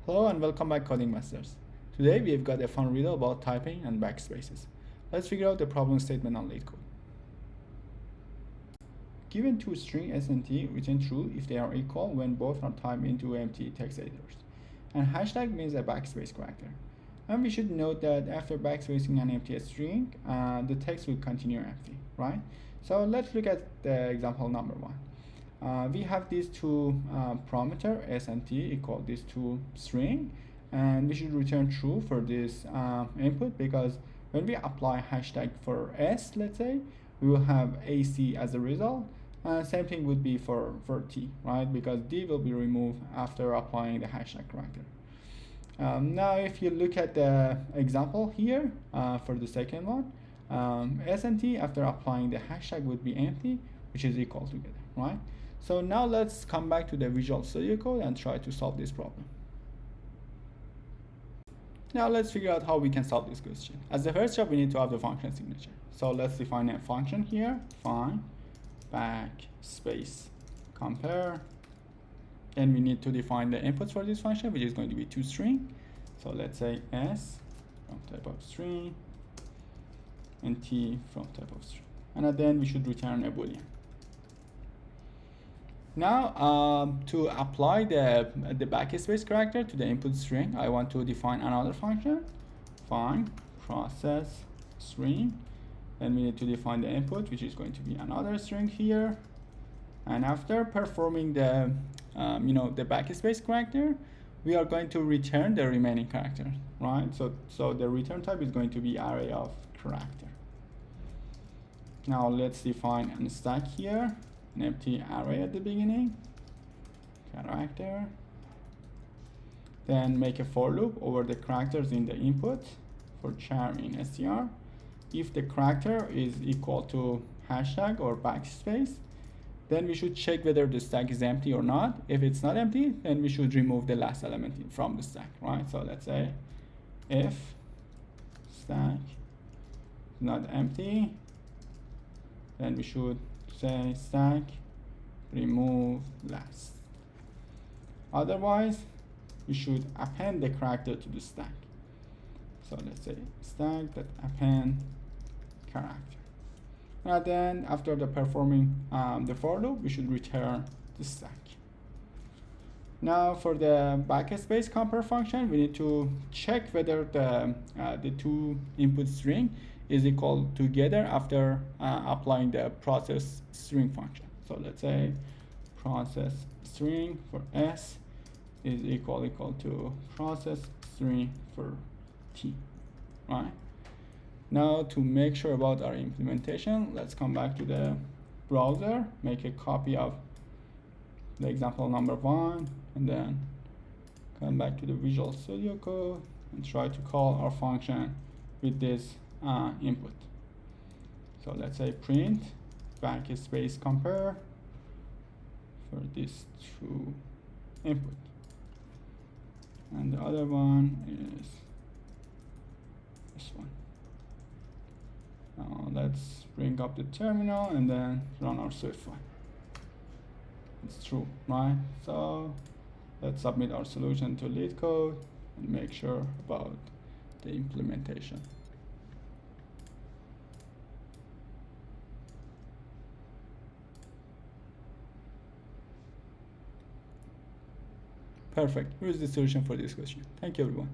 Hello and welcome back, Coding Masters. Today we've got a fun riddle about typing and backspaces. Let's figure out the problem statement on LeetCode. Given two string s and t, return true if they are equal when both are typed into empty text editors. And hashtag means a backspace character. And we should note that after backspacing an empty string, the text will continue empty, right? So let's look at the example number one. We have these two parameter s and t equal these two string, and we should return true for this input, because when we apply hashtag for s, let's say, we will have ac as a result. Same thing would be for t, right? Because d will be removed after applying the hashtag character. Now if you look at the example here for the second one, s and t after applying the hashtag would be empty, which is equal together, right? So now let's come back to the Visual Studio Code and try to solve this problem. Now let's figure out how we can solve this question. As the first step, we need to have the function signature. So let's define a function here. Define backspace compare. Then we need to define the inputs for this function, which is going to be two string. So let's say s from type of string and t from type of string. And then we should return a boolean. Now, to apply the backspace character to the input string, I want to define another function. Define process string. Then we need to define the input, which is going to be another string here. And after performing the the backspace character, we are going to return the remaining characters, right? So the return type is going to be array of character. Now let's define a stack here. An empty array at the beginning, character, then make a for loop over the characters in the input for char in str. If the character is equal to hashtag or backspace, then we should check whether the stack is empty or not. If it's not empty, then we should remove the last element from the stack, right? So let's say if stack is not empty, then we should say stack remove last. Otherwise, we should append the character to the stack. So let's say stack that append character. And then after the performing the for loop, we should return the stack. Now for the backspace compare function, we need to check whether the two input string is equal together after applying the process string function. So let's say process string for s is equal to process string for t, right? Now to make sure about our implementation, let's come back to the browser, make a copy of the example number one, and then come back to the Visual Studio Code and try to call our function with this input. So let's say print backspace compare for these two input, and the other one is this one. Now let's bring up the terminal and then run our Swift file. It's true, right? So let's submit our solution to LeetCode and make sure about the implementation. Perfect. Here is the solution for this question. Thank you, everyone.